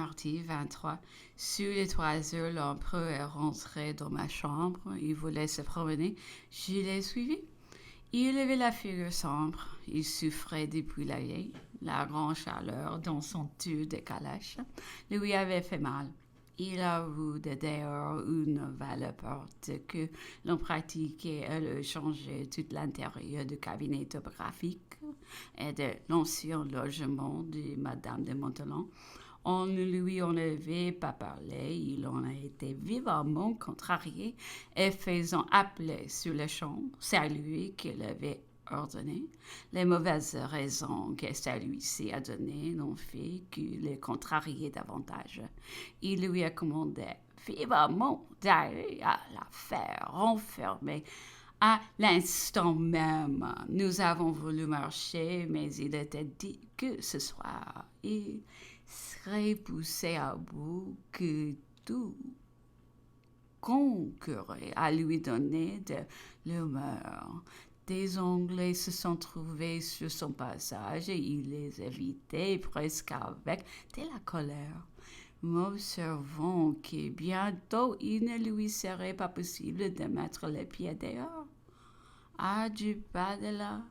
mardi 23. Sur les 3 heures, l'empereur est rentré dans ma chambre. Il voulait se promener. Je l'ai suivi. Il avait la figure sombre. Il souffrait depuis la veille. La grande chaleur dans son tube de calèche lui avait fait mal. Il a eu de dehors une nouvelle porte que l'on pratiquait à le changer tout l'intérieur du cabinet topographique et de l'ancien logement de Madame de Montalon. On ne lui en avait pas parlé, il en a été vivement contrarié et faisant appeler sur le champ, c'est lui qui l'avait ordonné. Les mauvaises raisons que celui-ci a données n'ont fait que le contrarier davantage. Il lui a commandé vivement d'aller à la faire renfermer. À l'instant même, nous avons voulu marcher, mais il était dit que ce soir, il serait poussé à bout, que tout concourait à lui donner de l'humeur. Des Anglais se sont trouvés sur son passage et il les évitait presque avec de la colère, m'observant que bientôt il ne lui serait pas possible de mettre les pieds dehors. À du pas de là,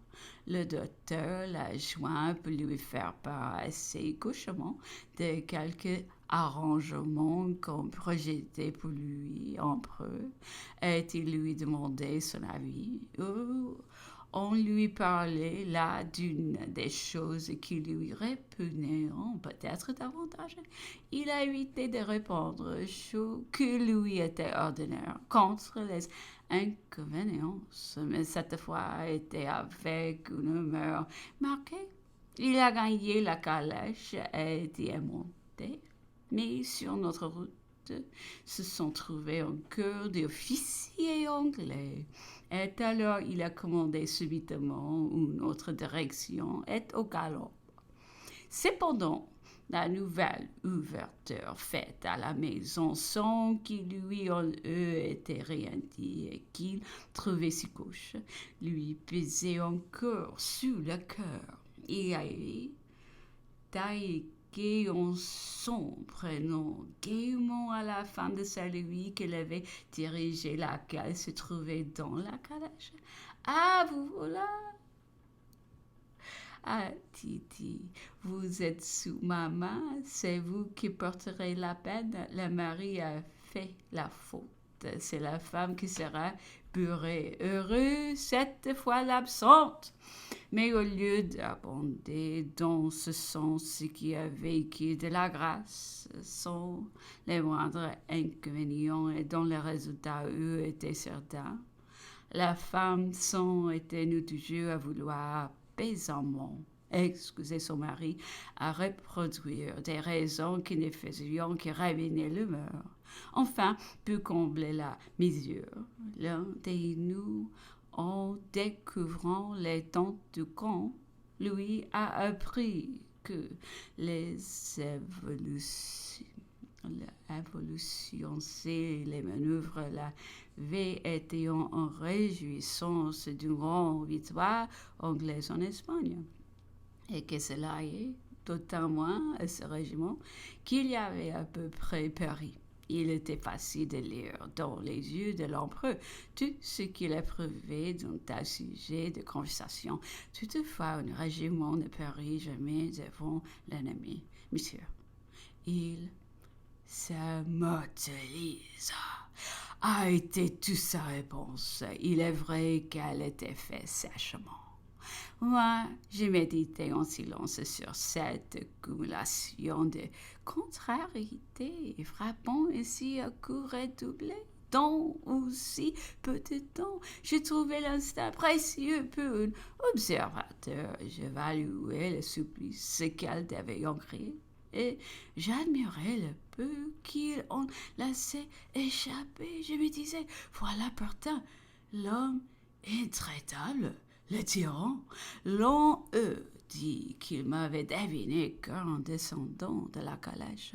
le docteur l'a joint pour lui faire part assez gauchement de quelques arrangements qu'on projetait pour lui empereur, et il lui demandait son avis. On lui parlait là d'une des choses qui lui répugnaient peut-être davantage. Il a évité de répondre ce que lui était ordinaire contre les inconvénients, mais cette fois était avec une humeur marquée. Il a gagné la calèche et y est monté, mais sur notre route se sont trouvés un cœur d'officiers anglais. Et alors il a commandé subitement une autre direction et au galop. Cependant, la nouvelle ouverture faite à la maison sans qu'il lui en eût été rien dit et qu'il trouvait si gauche, lui pesait encore sur le cœur. Il avait taillé en son prénom gaiement à la fin de celui qu'il avait dirigé, laquelle se trouvait dans la calèche. Ah, vous voilà! Ah, Titi, vous êtes sous ma main, c'est vous qui porterez la peine. Le mari a fait la faute. C'est la femme qui sera purée. Heureuse cette fois l'absente. Mais au lieu d'abonder dans ce sens ce qui a vécu de la grâce, sans les moindres inconvénients et dont les résultats, eux, étaient certains, la femme s'en était nous toujours à vouloir pesamment excuser son mari, à reproduire des raisons qui ne faisaient que raviner l'humeur. Enfin, pour combler la misère, l'un de nous, en découvrant les tentes du camp, lui a appris que les évolutions et les manœuvres l'avaient été en réjouissance d'une grande victoire anglaise en Espagne, et que cela est d'autant moins à ce régiment qu'il y avait à peu près péri. Il était facile de lire dans les yeux de l'empereur tout ce qu'il éprouvait d'un tel sujet de conversation. Toutefois, un régiment ne périt jamais devant l'ennemi. Monsieur, il se mortalise, a été toute sa réponse. Il est vrai qu'elle était faite sèchement. Moi, j'ai médité en silence sur cette accumulation de contrariétés, frappant ainsi à coup redoublé. Dans aussi peu de temps, j'ai trouvé l'instant précieux pour un observateur. J'évaluais le supplice qu'elle devait en créer et j'admirais le peu qu'il en laissait échapper. Je me disais, voilà pourtant l'homme intraitable, le tyran. L'on eût dit qu'il m'avait deviné qu'en descendant de la calèche.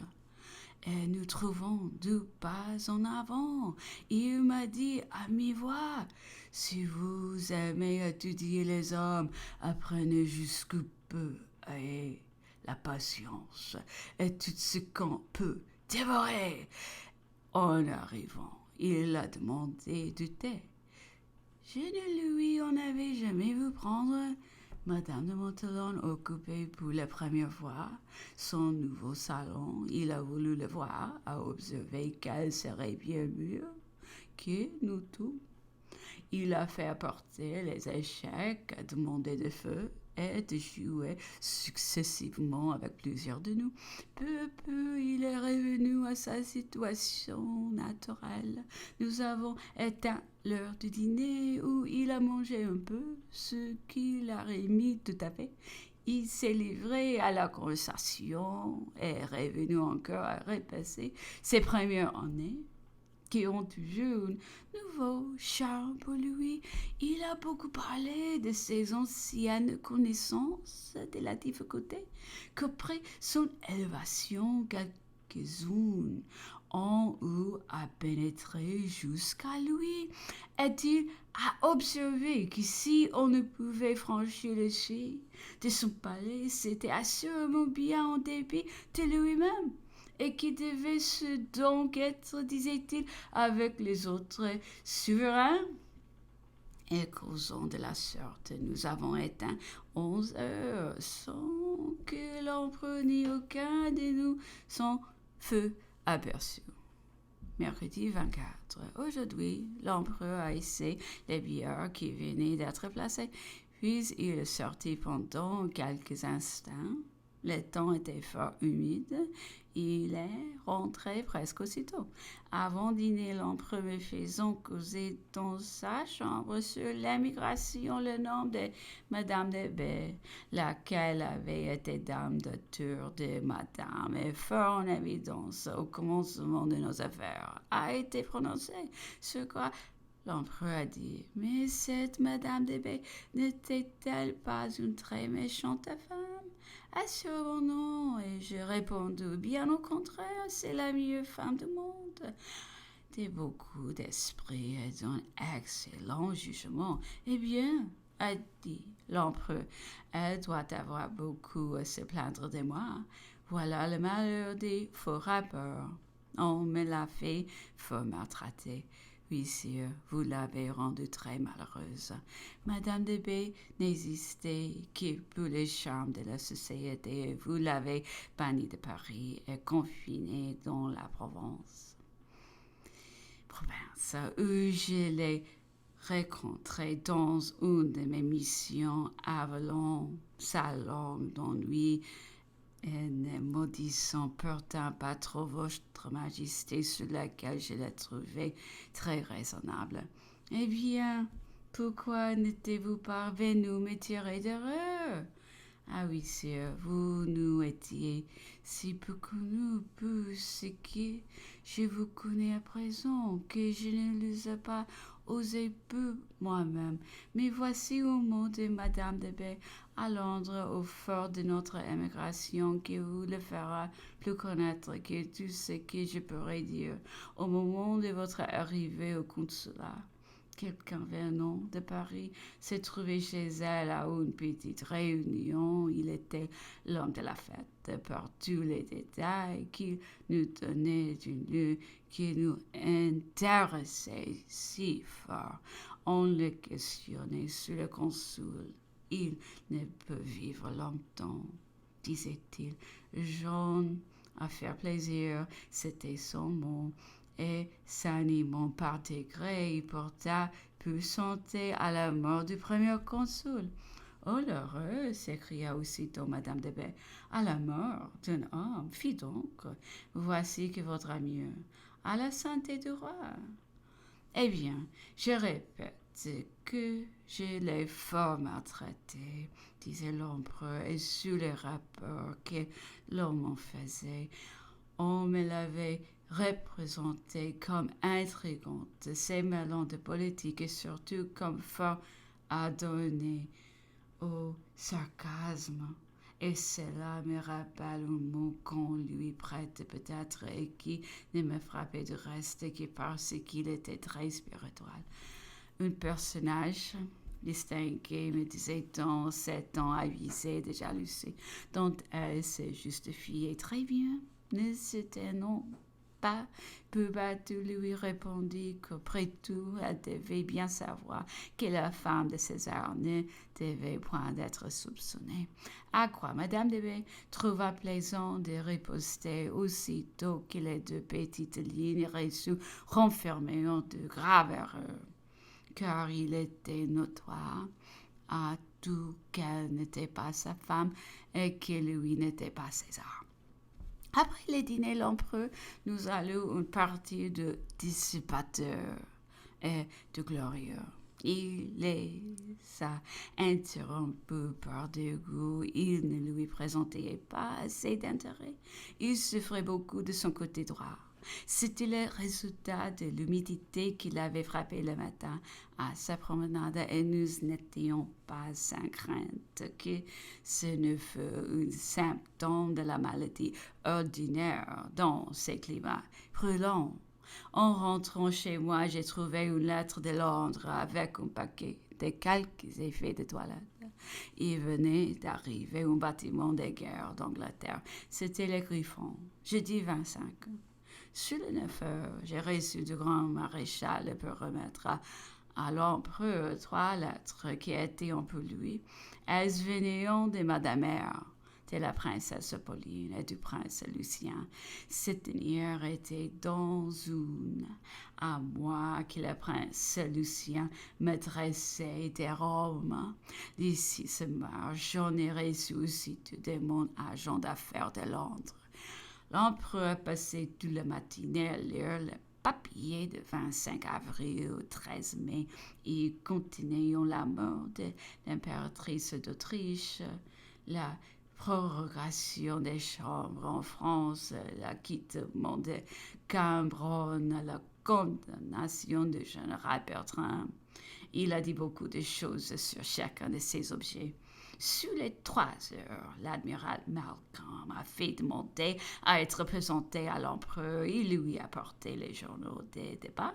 Et nous trouvons 2 pas en avant. Il m'a dit à mi-voix, si vous aimez étudier les hommes, apprenez jusqu'où peu et la patience est tout ce qu'on peut dévorer. En arrivant, il a demandé du thé. Je ne lui en avais jamais vu prendre. Madame de Montélon occupait pour la première fois son nouveau salon. Il a voulu le voir, a observé qu'elle serait bien mieux que nous tous. Il a fait apporter les échecs, a demandé de feu et de jouer successivement avec plusieurs de nous. Peu à peu, il est revenu à sa situation naturelle. Nous avons éteint l'heure du dîner où il a mangé un peu, ce qui l'a remis tout à fait. Il s'est livré à la conversation et est revenu encore à repasser ses premières années qui ont toujours un nouveau charme pour lui. Il a beaucoup parlé de ses anciennes connaissances, de la difficulté qu'après son élévation, quelques-unes ont eu à pénétrer jusqu'à lui. Et il a observé que si on ne pouvait franchir le seuil de son palais, c'était assurément bien en dépit de lui-même, et qui devait se donc être, disait-il, avec les autres souverains. Et causant de la sorte, nous avons éteint 11 heures sans que l'empereur ni aucun de nous son feu aperçu. Mercredi 24. Aujourd'hui, l'empereur a essayé les billets qui venaient d'être placés, puis il est sorti pendant quelques instants. Le temps était fort humide. Il est rentré presque aussitôt. Avant dîner, l'empereur me faisant causer dans sa chambre sur l'émigration le nom de Madame de B, laquelle avait été dame de tour de Madame et fort en évidence au commencement de nos affaires, a été prononcé, ce quoi l'empereur a dit. Mais cette Madame de B n'était-elle pas une très méchante femme? Assurément non, et j'ai répondu, bien au contraire, c'est la meilleure femme du monde. De beaucoup d'esprit et d'un excellent jugement. Eh bien, a dit l'empereur, elle doit avoir beaucoup à se plaindre de moi. Voilà le malheur des faux rappeurs. On me l'a fait fort maltraiter. Oui, sire, vous l'avez rendue très malheureuse. Madame de B n'existait que pour les charmes de la société. Vous l'avez bannie de Paris et confinée dans la province où je l'ai rencontré dans une de mes missions avalant sa langue d'ennui et ne maudissant pourtant pas trop votre majesté sur laquelle je l'ai trouvé très raisonnable. Eh bien, pourquoi n'êtes-vous pas venu me tirer d'erreur? Ah oui, sire, vous nous étiez si peu connus pour ce que je vous connais à présent, que je ne les ai pas osé peu moi-même. Mais voici au mot de Madame de B à Londres, au fort de notre émigration, qui vous le fera plus connaître que tout ce que je pourrais dire au moment de votre arrivée au consulat. Quelqu'un venant de Paris s'est trouvé chez elle à une petite réunion. Il était l'homme de la fête par tous les détails qu'il nous donnait du lieu qui nous intéressait si fort. On le questionnait sur le consul. Il ne peut vivre longtemps, disait-il. Jean, à faire plaisir, c'était son mot. Et s'animant par degrés, il porta peu santé à la mort du premier consul. Oh l'heureux, s'écria aussitôt Madame de B, à la mort d'un homme, fi donc, voici que vaudra mieux, à la santé du roi. Eh bien, je répète que je l'ai fort maltraité, disait l'empereur, et sur les rapports que l'on m'en faisait, on me l'avait représentée comme intrigante, ses mêlant de politique et surtout comme fort adonnée au sarcasme. Et cela me rappelle un mot qu'on lui prête peut-être et qui ne me frappait de reste que parce qu'il était très spirituel. Un personnage distinguer, me disait-on, 7 ans avisé de jalousie, dont elle se justifiait très bien. Ne c'était non pas. Pubatu lui répondit qu'après tout, elle devait bien savoir que la femme de César ne devait point être soupçonnée. À quoi Madame de B trouva plaisant de riposter aussitôt que les 2 petites lignes reçues renfermaient de graves erreurs, car il était notoire à tout qu'elle n'était pas sa femme et que lui n'était pas César. Après le dîner, l'empereur nous allut une partie de dissipateurs et de glorieux. Il laissa interrompu par dégoût. Il ne lui présentait pas assez d'intérêt. Il souffrait beaucoup de son côté droit. C'était le résultat de l'humidité qui l'avait frappé le matin à sa promenade et nous n'étions pas sans crainte que ce ne fût un symptôme de la maladie ordinaire dans ces climats brûlants. En rentrant chez moi, j'ai trouvé une lettre de Londres avec un paquet de quelques effets de toilette. Il venait d'arriver un bâtiment de guerre d'Angleterre. C'était le Griffon, jeudi 25. Sur le 9 heures, j'ai reçu du grand maréchal pour remettre à l'empereur 3 lettres qui étaient pour lui. Elles venaient de Madame Mère, de la princesse Pauline et du prince Lucien. Cette dernière était dans une à moi que le prince Lucien me dressait des robes. D'ici ce mars, j'en ai reçu aussitôt de mon agent d'affaires de Londres. L'empereur passait toute la matinée à lire le papier de 25 avril au 13 mai et contenait la mort de l'impératrice d'Autriche, la prorogation des chambres en France, l'acquittement de Cambronne, la condamnation du général Bertrand. Il a dit beaucoup de choses sur chacun de ces objets. Sur les 3 heures, l'amiral Malcolm a fait demander à être présenté à l'empereur. Il lui a apporté les journaux des débats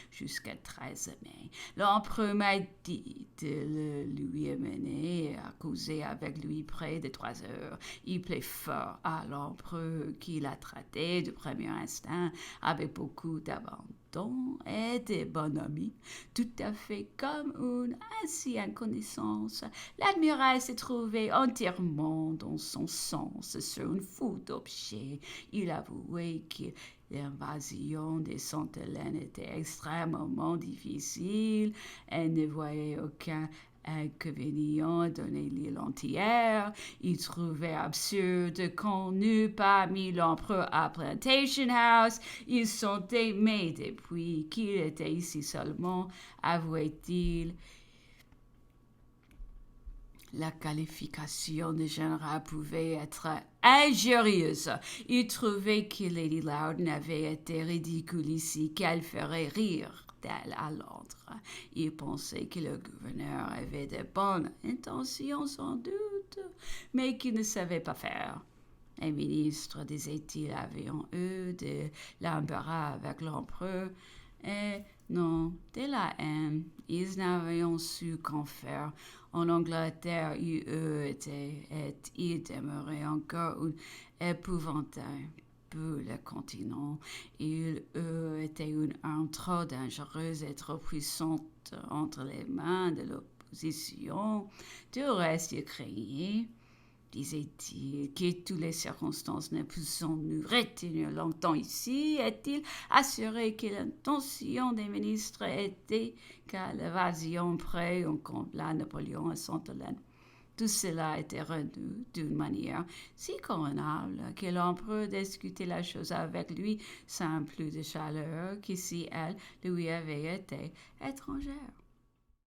jusqu'à 13 mai. L'empereur m'a dit de le lui amener et à causer avec lui près de 3 heures. Il plaît fort à l'empereur qu'il a traité du premier instant avec beaucoup d'abandon et de bonhomie, tout à fait comme une ancienne connaissance. L'admiral se trouvait entièrement dans son sens sur une foule d'objets. Il avouait que l'invasion des Sainte-Hélène était extrêmement difficile et ne voyait aucun inconvénient à donner l'île entière. Il trouvait absurde qu'on n'eût pas mis l'empereur à Plantation House. Il sentait, mais depuis qu'il était ici seulement, avouait-il, la qualification de général pouvait être injurieuse. Il trouvait que Lady Loudon avait été ridicule ici, qu'elle ferait rire d'elle à Londres. Il pensait que le gouverneur avait de bonnes intentions sans doute, mais qu'il ne savait pas faire. Les ministres, disait-il, avaient eu de l'embarras avec l'empereur, et non, de la haine. Ils n'avaient su qu'en faire. En Angleterre, il était et il demeurait encore un épouvantail pour le continent. Il était une arme trop dangereuse et trop puissante entre les mains de l'opposition. Du reste, il craignait, disait-il, que toutes les circonstances ne poussant nous retenir longtemps ici, est-il assuré que l'intention des ministres était qu'à l'évasion près on combla Napoléon à Sainte-Hélène. Tout cela était rendu d'une manière si convenable que l'empereur discutait la chose avec lui sans plus de chaleur que si elle lui avait été étrangère.